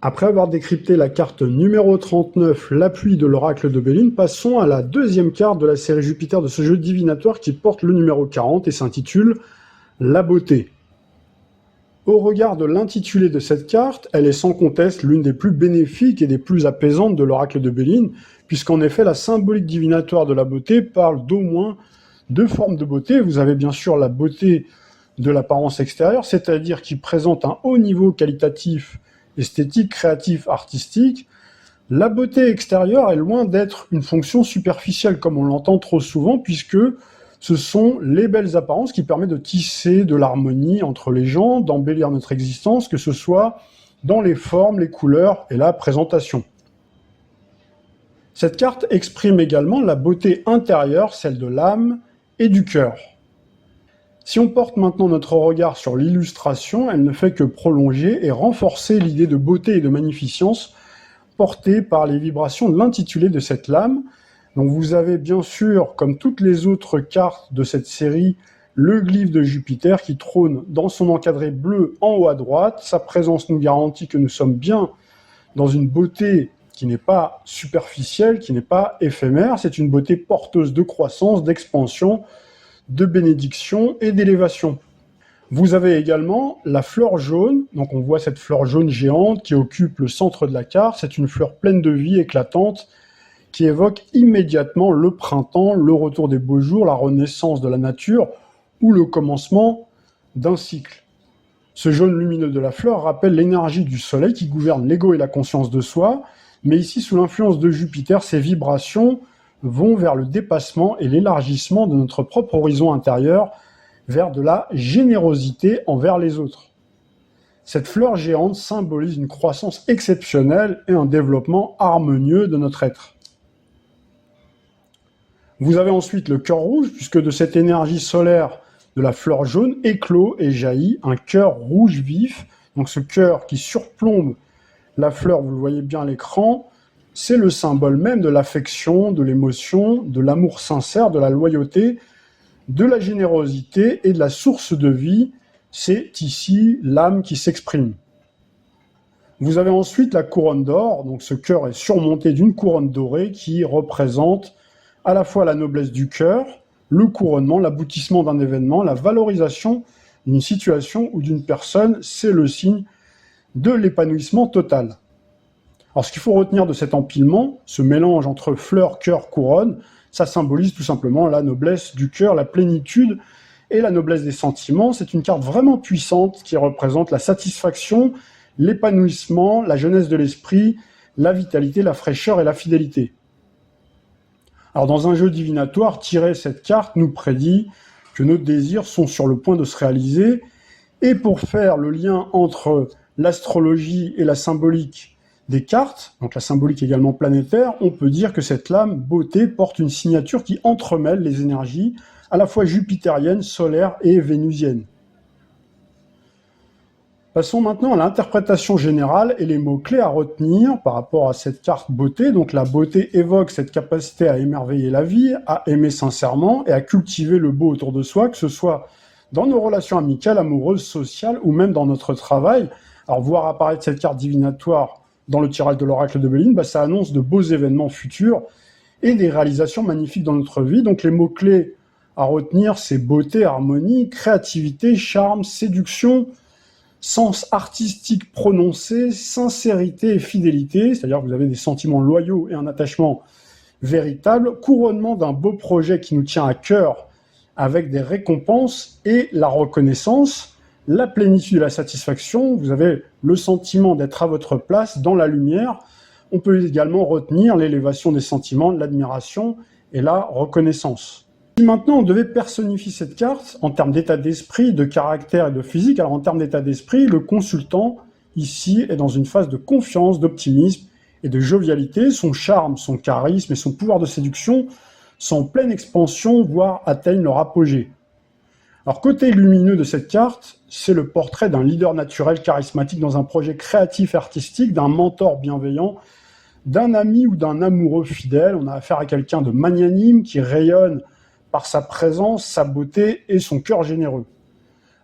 Après avoir décrypté la carte numéro 39, l'appui de l'oracle de Béline, passons à la deuxième carte de la série Jupiter de ce jeu divinatoire qui porte le numéro 40 et s'intitule La beauté. Au regard de l'intitulé de cette carte, elle est sans conteste l'une des plus bénéfiques et des plus apaisantes de l'oracle de Béline, puisqu'en effet la symbolique divinatoire de la beauté parle d'au moins deux formes de beauté. Vous avez bien sûr la beauté de l'apparence extérieure, c'est-à-dire qui présente un haut niveau qualitatif, esthétique, créatif, artistique. La beauté extérieure est loin d'être une fonction superficielle comme on l'entend trop souvent, puisque ce sont les belles apparences qui permettent de tisser de l'harmonie entre les gens, d'embellir notre existence, que ce soit dans les formes, les couleurs et la présentation. Cette carte exprime également la beauté intérieure, celle de l'âme et du cœur. Si on porte maintenant notre regard sur l'illustration, elle ne fait que prolonger et renforcer l'idée de beauté et de magnificence portée par les vibrations de l'intitulé de cette lame. Donc vous avez bien sûr, comme toutes les autres cartes de cette série, le glyphe de Jupiter qui trône dans son encadré bleu en haut à droite. Sa présence nous garantit que nous sommes bien dans une beauté qui n'est pas superficielle, qui n'est pas éphémère. C'est une beauté porteuse de croissance, d'expansion, de bénédiction et d'élévation. Vous avez également la fleur jaune, donc on voit cette fleur jaune géante qui occupe le centre de la carte. C'est une fleur pleine de vie, éclatante, qui évoque immédiatement le printemps, le retour des beaux jours, la renaissance de la nature ou le commencement d'un cycle. Ce jaune lumineux de la fleur rappelle l'énergie du soleil qui gouverne l'ego et la conscience de soi, mais ici, sous l'influence de Jupiter, ces vibrations vont vers le dépassement et l'élargissement de notre propre horizon intérieur, vers de la générosité envers les autres. Cette fleur géante symbolise une croissance exceptionnelle et un développement harmonieux de notre être. Vous avez ensuite le cœur rouge, puisque de cette énergie solaire de la fleur jaune éclot et jaillit un cœur rouge vif. Donc ce cœur qui surplombe la fleur, vous le voyez bien à l'écran, c'est le symbole même de l'affection, de l'émotion, de l'amour sincère, de la loyauté, de la générosité et de la source de vie. C'est ici l'âme qui s'exprime. Vous avez ensuite la couronne d'or, donc ce cœur est surmonté d'une couronne dorée qui représente à la fois la noblesse du cœur, le couronnement, l'aboutissement d'un événement, la valorisation d'une situation ou d'une personne, c'est le signe de l'épanouissement total. Alors ce qu'il faut retenir de cet empilement, ce mélange entre fleurs, cœur, couronne, ça symbolise tout simplement la noblesse du cœur, la plénitude et la noblesse des sentiments. C'est une carte vraiment puissante qui représente la satisfaction, l'épanouissement, la jeunesse de l'esprit, la vitalité, la fraîcheur et la fidélité. Alors dans un jeu divinatoire, tirer cette carte nous prédit que nos désirs sont sur le point de se réaliser. Et pour faire le lien entre l'astrologie et la symbolique des cartes, donc la symbolique également planétaire, on peut dire que cette lame beauté porte une signature qui entremêle les énergies à la fois jupitériennes, solaires et vénusiennes. Passons maintenant à l'interprétation générale et les mots-clés à retenir par rapport à cette carte beauté. Donc la beauté évoque cette capacité à émerveiller la vie, à aimer sincèrement et à cultiver le beau autour de soi, que ce soit dans nos relations amicales, amoureuses, sociales ou même dans notre travail. Alors voir apparaître cette carte divinatoire dans le tirage de l'oracle de Béline, ça annonce de beaux événements futurs et des réalisations magnifiques dans notre vie. Donc les mots-clés à retenir, c'est beauté, harmonie, créativité, charme, séduction, sens artistique prononcé, sincérité et fidélité, c'est-à-dire que vous avez des sentiments loyaux et un attachement véritable, couronnement d'un beau projet qui nous tient à cœur avec des récompenses et la reconnaissance, la plénitude et la satisfaction, vous avez le sentiment d'être à votre place dans la lumière. On peut également retenir l'élévation des sentiments, l'admiration et la reconnaissance. Si maintenant on devait personnifier cette carte en termes d'état d'esprit, de caractère et de physique, alors en termes d'état d'esprit, le consultant ici est dans une phase de confiance, d'optimisme et de jovialité. Son charme, son charisme et son pouvoir de séduction sont en pleine expansion, voire atteignent leur apogée. Alors côté lumineux de cette carte, c'est le portrait d'un leader naturel charismatique dans un projet créatif et artistique, d'un mentor bienveillant, d'un ami ou d'un amoureux fidèle. On a affaire à quelqu'un de magnanime qui rayonne par sa présence, sa beauté et son cœur généreux.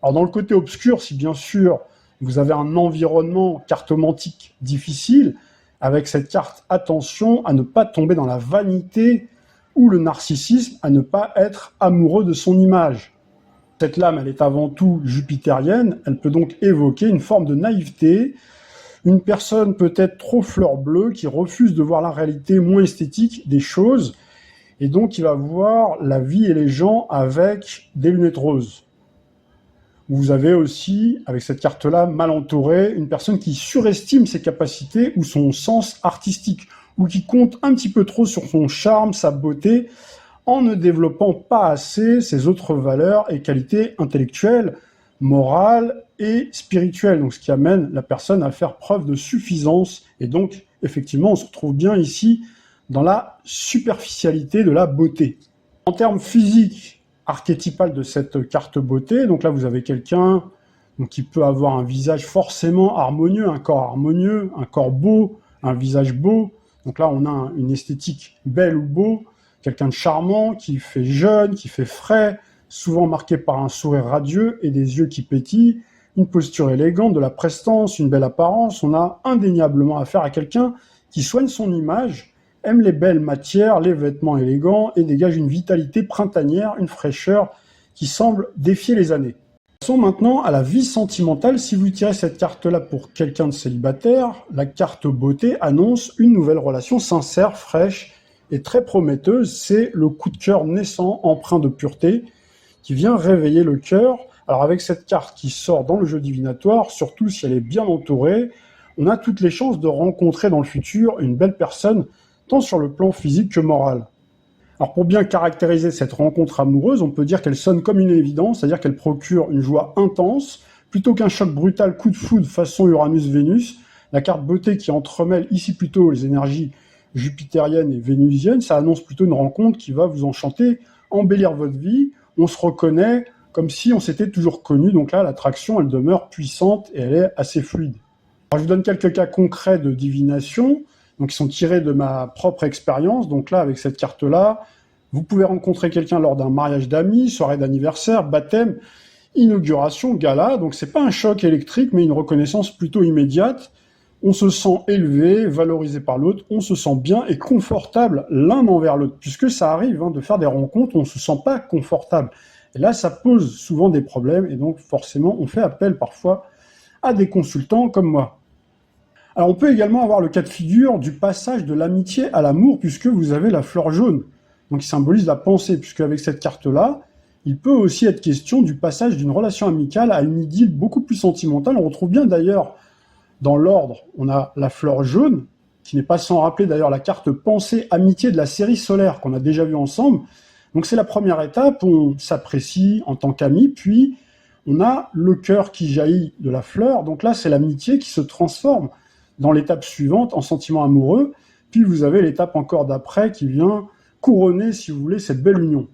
Alors dans le côté obscur, si bien sûr Vous avez un environnement cartomantique difficile. Avec cette carte, attention à ne pas tomber dans la vanité ou le narcissisme, à ne pas être amoureux de son image. Cette lame, elle est avant tout jupitérienne, elle peut donc évoquer une forme de naïveté, une personne peut-être trop fleur bleue qui refuse de voir la réalité moins esthétique des choses, et donc il va voir la vie et les gens avec des lunettes roses. Vous avez aussi, avec cette carte-là, mal entourée, une personne qui surestime ses capacités ou son sens artistique, ou qui compte un petit peu trop sur son charme, sa beauté, en ne développant pas assez ses autres valeurs et qualités intellectuelles, morales et spirituelles. Donc, ce qui amène la personne à faire preuve de suffisance. Et donc, effectivement, on se retrouve bien ici dans la superficialité de la beauté. En termes physiques, archétypal de cette carte beauté. Donc là, vous avez quelqu'un qui peut avoir un visage forcément harmonieux, un corps beau, un visage beau. Donc là, on a une esthétique belle ou beau, quelqu'un de charmant, qui fait jeune, qui fait frais, souvent marqué par un sourire radieux et des yeux qui pétillent, une posture élégante, de la prestance, une belle apparence. On a indéniablement affaire à quelqu'un qui soigne son image, aime les belles matières, les vêtements élégants et dégage une vitalité printanière, une fraîcheur qui semble défier les années. Passons maintenant à la vie sentimentale. Si vous tirez cette carte-là pour quelqu'un de célibataire, la carte beauté annonce une nouvelle relation sincère, fraîche et très prometteuse. C'est le coup de cœur naissant, empreint de pureté, qui vient réveiller le cœur. Alors avec cette carte qui sort dans le jeu divinatoire, surtout si elle est bien entourée, on a toutes les chances de rencontrer dans le futur une belle personne, tant sur le plan physique que moral. Alors pour bien caractériser cette rencontre amoureuse, on peut dire qu'elle sonne comme une évidence, c'est-à-dire qu'elle procure une joie intense, plutôt qu'un choc brutal coup de foudre façon Uranus-Vénus. La carte beauté qui entremêle ici plutôt les énergies jupitériennes et vénusiennes, ça annonce plutôt une rencontre qui va vous enchanter, embellir votre vie. On se reconnaît comme si on s'était toujours connu, donc là l'attraction elle demeure puissante et elle est assez fluide. Alors, je vous donne quelques cas concrets de divination, donc, qui sont tirés de ma propre expérience. Donc là, avec cette carte-là, vous pouvez rencontrer quelqu'un lors d'un mariage d'amis, soirée d'anniversaire, baptême, inauguration, gala. Donc, c'est pas un choc électrique, mais une reconnaissance plutôt immédiate. On se sent élevé, valorisé par l'autre, on se sent bien et confortable l'un envers l'autre. Puisque ça arrive de faire des rencontres où on ne se sent pas confortable. Et là, ça pose souvent des problèmes. Et donc, forcément, on fait appel parfois à des consultants comme moi. Alors on peut également avoir le cas de figure du passage de l'amitié à l'amour, puisque vous avez la fleur jaune, donc qui symbolise la pensée, puisque avec cette carte-là, il peut aussi être question du passage d'une relation amicale à une idylle beaucoup plus sentimentale. On retrouve bien d'ailleurs dans l'ordre, on a la fleur jaune, qui n'est pas sans rappeler d'ailleurs la carte pensée amitié de la série solaire qu'on a déjà vue ensemble. Donc c'est la première étape, on s'apprécie en tant qu'amis, puis on a le cœur qui jaillit de la fleur, donc là c'est l'amitié qui se transforme dans l'étape suivante, en sentiment amoureux, puis vous avez l'étape encore d'après qui vient couronner, si vous voulez, cette belle union.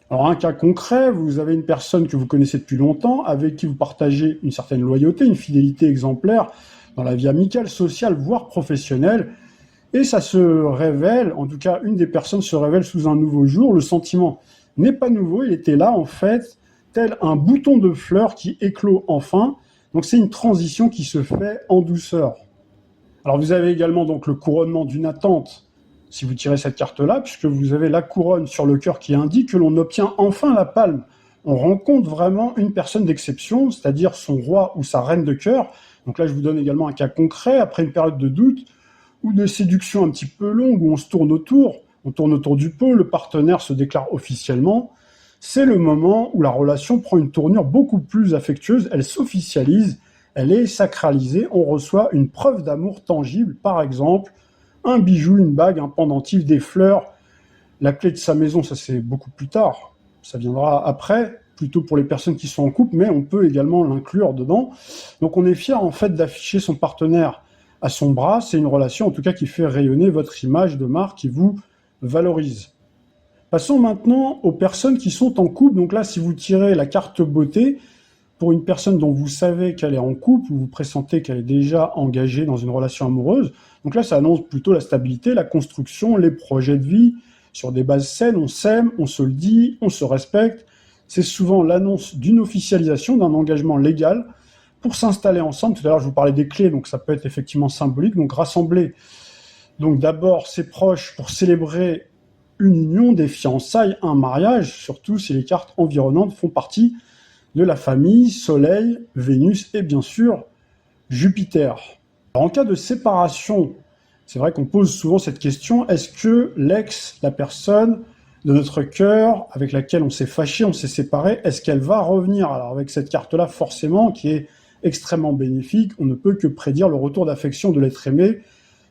Alors un cas concret, vous avez une personne que vous connaissez depuis longtemps, avec qui vous partagez une certaine loyauté, une fidélité exemplaire dans la vie amicale, sociale, voire professionnelle, et ça se révèle, en tout cas une des personnes se révèle sous un nouveau jour, le sentiment n'est pas nouveau, il était là en fait, tel un bouton de fleur qui éclot enfin. Donc c'est une transition qui se fait en douceur. Alors vous avez également donc le couronnement d'une attente, si vous tirez cette carte-là, puisque vous avez la couronne sur le cœur qui indique que l'on obtient enfin la palme. On rencontre vraiment une personne d'exception, c'est-à-dire son roi ou sa reine de cœur. Donc là je vous donne également un cas concret, après une période de doute ou de séduction un petit peu longue, où on tourne autour du pot, le partenaire se déclare officiellement. C'est le moment où la relation prend une tournure beaucoup plus affectueuse, elle s'officialise, elle est sacralisée, on reçoit une preuve d'amour tangible, par exemple, un bijou, une bague, un pendentif, des fleurs, la clé de sa maison, ça c'est beaucoup plus tard, ça viendra après, plutôt pour les personnes qui sont en couple, mais on peut également l'inclure dedans. Donc on est fier en fait d'afficher son partenaire à son bras, c'est une relation en tout cas qui fait rayonner votre image de marque, qui vous valorise. Passons maintenant aux personnes qui sont en couple. Donc là, si vous tirez la carte beauté, pour une personne dont vous savez qu'elle est en couple, ou vous pressentez qu'elle est déjà engagée dans une relation amoureuse, donc là, ça annonce plutôt la stabilité, la construction, les projets de vie, sur des bases saines, on s'aime, on se le dit, on se respecte. C'est souvent l'annonce d'une officialisation, d'un engagement légal, pour s'installer ensemble. Tout à l'heure, je vous parlais des clés, donc ça peut être effectivement symbolique. Donc rassembler donc d'abord ses proches pour célébrer une union, des fiançailles, un mariage, surtout si les cartes environnantes font partie de la famille, Soleil, Vénus et bien sûr Jupiter. Alors, en cas de séparation, c'est vrai qu'on pose souvent cette question, est-ce que l'ex, la personne de notre cœur avec laquelle on s'est fâché, on s'est séparé, est-ce qu'elle va revenir? Alors avec cette carte-là, forcément, qui est extrêmement bénéfique, on ne peut que prédire le retour d'affection de l'être aimé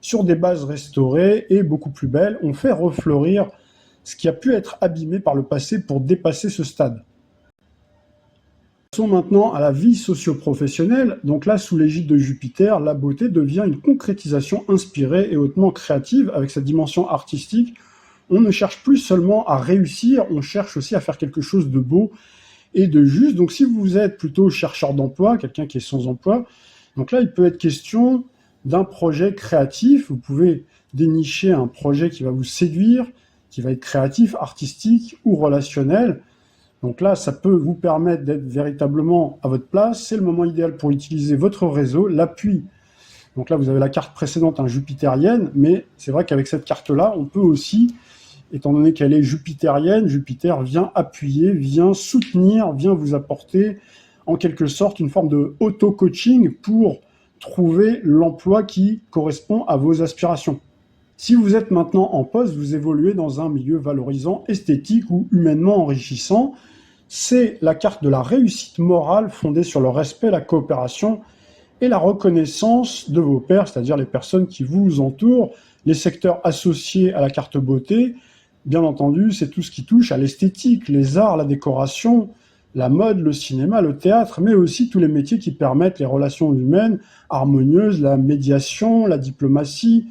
sur des bases restaurées et beaucoup plus belles. On fait refleurir ce qui a pu être abîmé par le passé pour dépasser ce stade. Passons maintenant à la vie socio-professionnelle. Donc là, sous l'égide de Jupiter, la beauté devient une concrétisation inspirée et hautement créative avec cette dimension artistique. On ne cherche plus seulement à réussir, on cherche aussi à faire quelque chose de beau et de juste. Donc si vous êtes plutôt chercheur d'emploi, quelqu'un qui est sans emploi, donc là, il peut être question d'un projet créatif. Vous pouvez dénicher un projet qui va vous séduire, qui va être créatif, artistique ou relationnel. Donc là, ça peut vous permettre d'être véritablement à votre place. C'est le moment idéal pour utiliser votre réseau, l'appui. Donc là, vous avez la carte précédente, jupitérienne, mais c'est vrai qu'avec cette carte-là, on peut aussi, étant donné qu'elle est jupitérienne, Jupiter vient appuyer, vient soutenir, vient vous apporter en quelque sorte une forme de auto-coaching pour trouver l'emploi qui correspond à vos aspirations. Si vous êtes maintenant en poste, vous évoluez dans un milieu valorisant, esthétique ou humainement enrichissant. C'est la carte de la réussite morale fondée sur le respect, la coopération et la reconnaissance de vos pairs, c'est-à-dire les personnes qui vous entourent, les secteurs associés à la carte beauté. Bien entendu, c'est tout ce qui touche à l'esthétique, les arts, la décoration, la mode, le cinéma, le théâtre, mais aussi tous les métiers qui permettent les relations humaines harmonieuses, la médiation, la diplomatie,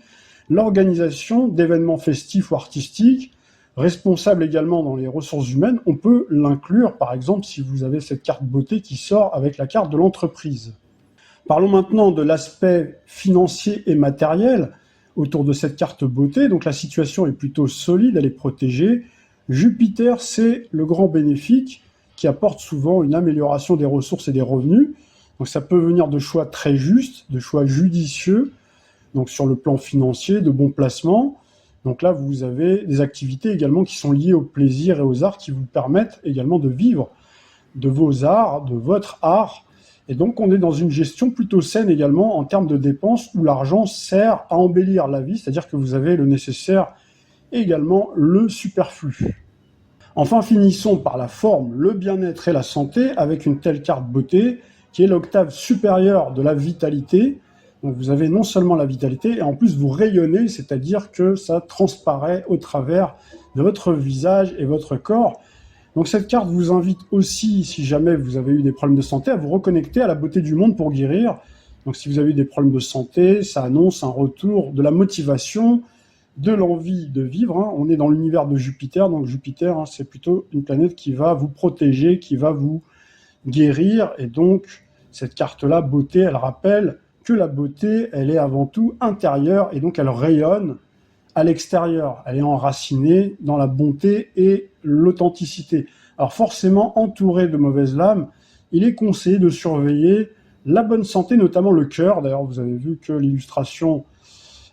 l'organisation d'événements festifs ou artistiques, responsable également dans les ressources humaines. On peut l'inclure, par exemple, si vous avez cette carte beauté qui sort avec la carte de l'entreprise. Parlons maintenant de l'aspect financier et matériel autour de cette carte beauté. Donc la situation est plutôt solide, elle est protégée. Jupiter, c'est le grand bénéfique qui apporte souvent une amélioration des ressources et des revenus. Donc ça peut venir de choix très justes, de choix judicieux, donc sur le plan financier, de bons placements. Donc là, vous avez des activités également qui sont liées au plaisir et aux arts qui vous permettent également de vivre de vos arts, de votre art. Et donc, on est dans une gestion plutôt saine également en termes de dépenses où l'argent sert à embellir la vie, c'est-à-dire que vous avez le nécessaire et également le superflu. Enfin, finissons par la forme, le bien-être et la santé avec une telle carte beauté qui est l'octave supérieure de la vitalité. Donc vous avez non seulement la vitalité, et en plus vous rayonnez, c'est-à-dire que ça transparaît au travers de votre visage et votre corps. Donc cette carte vous invite aussi, si jamais vous avez eu des problèmes de santé, à vous reconnecter à la beauté du monde pour guérir. Donc si vous avez eu des problèmes de santé, ça annonce un retour de la motivation, de l'envie de vivre. On est dans l'univers de Jupiter, donc Jupiter, c'est plutôt une planète qui va vous protéger, qui va vous guérir. Et donc cette carte-là, beauté, elle rappelle que la beauté, elle est avant tout intérieure et donc elle rayonne à l'extérieur. Elle est enracinée dans la bonté et l'authenticité. Alors forcément, entouré de mauvaises lames, il est conseillé de surveiller la bonne santé, notamment le cœur. D'ailleurs, vous avez vu que l'illustration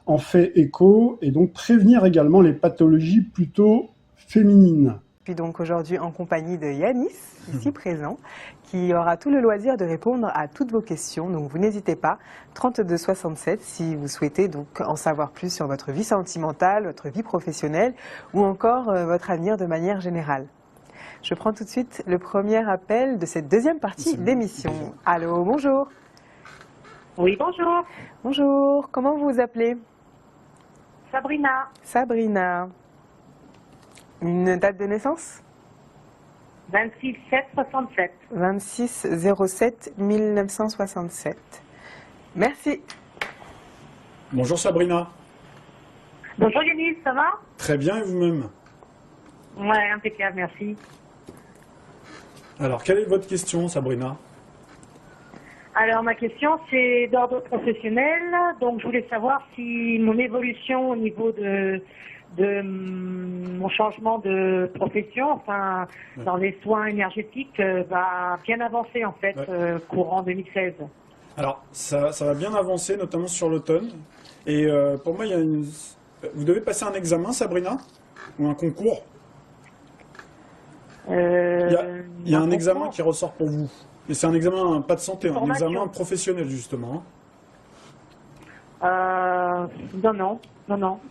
en fait écho, et donc prévenir également les pathologies plutôt féminines. Puis donc aujourd'hui en compagnie de Yanis, ici présent, qui aura tout le loisir de répondre à toutes vos questions. Donc vous n'hésitez pas, 3267 si vous souhaitez donc en savoir plus sur votre vie sentimentale, votre vie professionnelle ou encore votre avenir de manière générale. Je prends tout de suite le premier appel de cette deuxième partie d'émission. Allô, bonjour. Oui, bonjour. Bonjour, comment vous vous appelez? Sabrina. Sabrina. Une date de naissance? 26/7/67. 26/07/1967. Merci. Bonjour Sabrina. Bonjour Yanis, ça va? Très bien, et vous-même? Ouais, impeccable, merci. Alors, quelle est votre question, Sabrina? Alors, ma question, c'est d'ordre professionnel. Donc, je voulais savoir si mon évolution au niveau de mon changement de profession, enfin, dans les soins énergétiques, va bien avancer, en fait, courant 2016. Alors, ça va bien avancer, notamment sur l'automne. Et pour moi, vous devez passer un examen, Sabrina, ou un concours. Il y a un examen qui ressort pour vous. Et c'est un examen, pas de santé, un examen professionnel, justement. Non.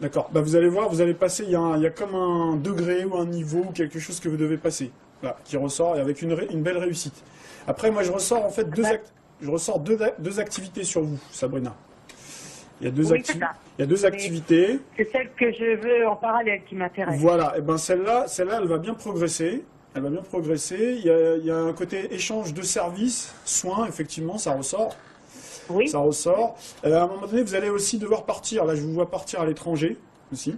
D'accord. Bah, vous allez voir, vous allez passer, il y a comme un degré ou un niveau ou quelque chose que vous devez passer, là, qui ressort et avec une belle réussite. Après, moi, je ressors en fait deux activités sur vous, Sabrina. Il y a deux activités. C'est celle que je veux en parallèle qui m'intéresse. Voilà. Et ben celle-là, elle va bien progresser. Elle va bien progresser. Il y a un côté échange de services, soins, effectivement, ça ressort. Oui. Ça ressort. À un moment donné, vous allez aussi devoir partir. Là, je vous vois partir à l'étranger aussi.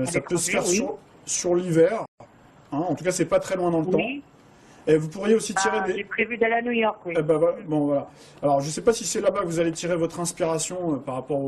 Ça peut se faire sur l'hiver. Hein. En tout cas, c'est pas très loin dans le temps. Et vous pourriez aussi tirer des... J'ai prévu d'aller à New York, oui. Bon, voilà. Alors, je ne sais pas si c'est là-bas que vous allez tirer votre inspiration par rapport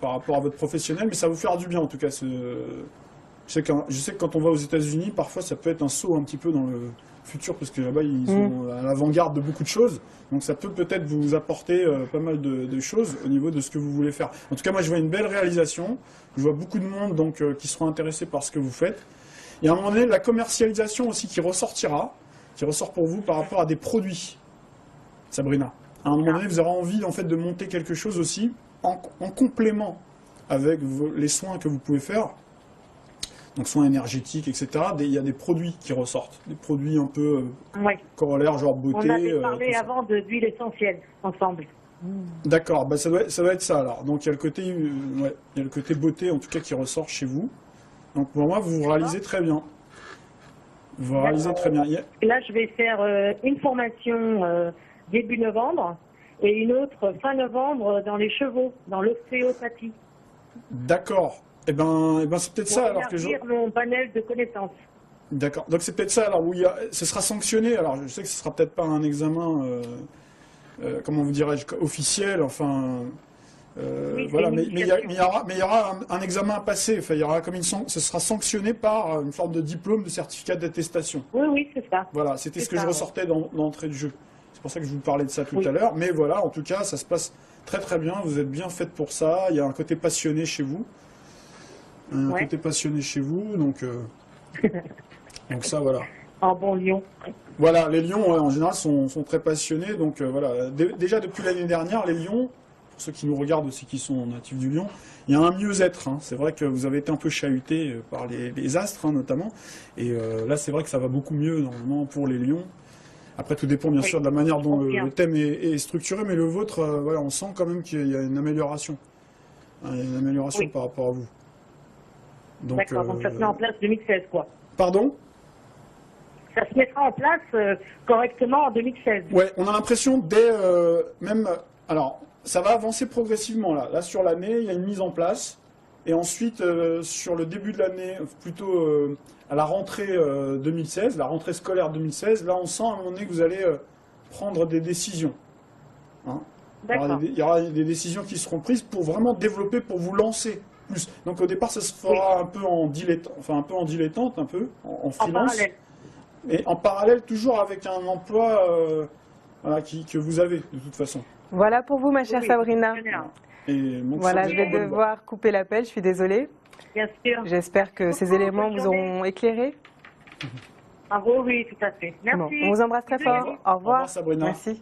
à votre professionnel, mais ça va vous faire du bien, en tout cas. Je sais que quand on va aux États-Unis, parfois, ça peut être un saut un petit peu dans le futur, parce que là-bas, ils sont à l'avant-garde de beaucoup de choses. Donc, ça peut peut-être vous apporter pas mal de choses au niveau de ce que vous voulez faire. En tout cas, moi, je vois une belle réalisation. Je vois beaucoup de monde donc, qui seront intéressés par ce que vous faites. Il y a un moment donné, la commercialisation aussi qui ressortira. Qui ressort pour vous par rapport à des produits, Sabrina. À un moment donné, vous aurez envie en fait, de monter quelque chose aussi en complément avec les soins que vous pouvez faire, donc soins énergétiques, etc. Il y a des produits qui ressortent, des produits un peu corollaires, genre beauté. On avait parlé avant d'huile essentielle, ensemble. D'accord, bah ça doit être ça alors. Donc il y a le côté beauté en tout cas qui ressort chez vous. Donc pour moi, vous réalisez très bien. Vous réalisez très bien. Là, je vais faire une formation début novembre et une autre fin novembre dans les chevaux, dans l'ostéopathie. D'accord. Eh ben c'est peut-être ça alors que je... mon panel de connaissances. D'accord. Donc c'est peut-être ça alors où ce sera sanctionné. Alors je sais que ce sera peut-être pas un examen, comment vous dirais-je, officiel. Enfin. Voilà, mais il y aura un examen à passer. Enfin, il y aura ce sera sanctionné par une forme de diplôme, de certificat d'attestation. Oui, c'est ça. Voilà, c'était ce que je ressortais dans l'entrée de jeu. C'est pour ça que je vous parlais de ça tout à l'heure. Mais voilà, en tout cas, ça se passe très très bien. Vous êtes bien faite pour ça. Il y a un côté passionné chez vous. Côté passionné chez vous, donc ça, voilà. Un bon lion. Voilà, les lions, en général, sont très passionnés. Donc voilà, déjà depuis l'année dernière, les lions... Ceux qui nous regardent aussi, qui sont natifs du Lion, il y a un mieux-être. Hein. C'est vrai que vous avez été un peu chahuté par les astres, hein, notamment. Et là, c'est vrai que ça va beaucoup mieux, normalement, pour les lions. Après, tout dépend, bien sûr, de la manière dont le thème est structuré. Mais le vôtre, voilà, on sent quand même qu'il y a une amélioration. Hein, il y a une amélioration par rapport à vous. D'accord, donc ça se met en place 2016, quoi. Pardon ? Ça se mettra en place correctement en 2016. Ouais, on a l'impression même... Alors... Ça va avancer progressivement là. Là sur l'année, il y a une mise en place. Et ensuite, sur le début de l'année, plutôt à la rentrée 2016, la rentrée scolaire 2016, là on sent à un moment donné que vous allez prendre des décisions. Hein. Il y aura des décisions qui seront prises pour vraiment développer, pour vous lancer plus. Donc au départ, ça se fera un peu en dilettante, en freelance. En parallèle. Et en parallèle, toujours avec un emploi que vous avez de toute façon. Voilà pour vous, ma chère Sabrina. Voilà, je vais devoir couper l'appel, je suis désolée. Bien sûr. J'espère que ces éléments vous ont éclairé. Ah oui, tout à fait. Merci. Bon, on vous embrasse très fort. Au revoir. Au revoir, Sabrina. Merci.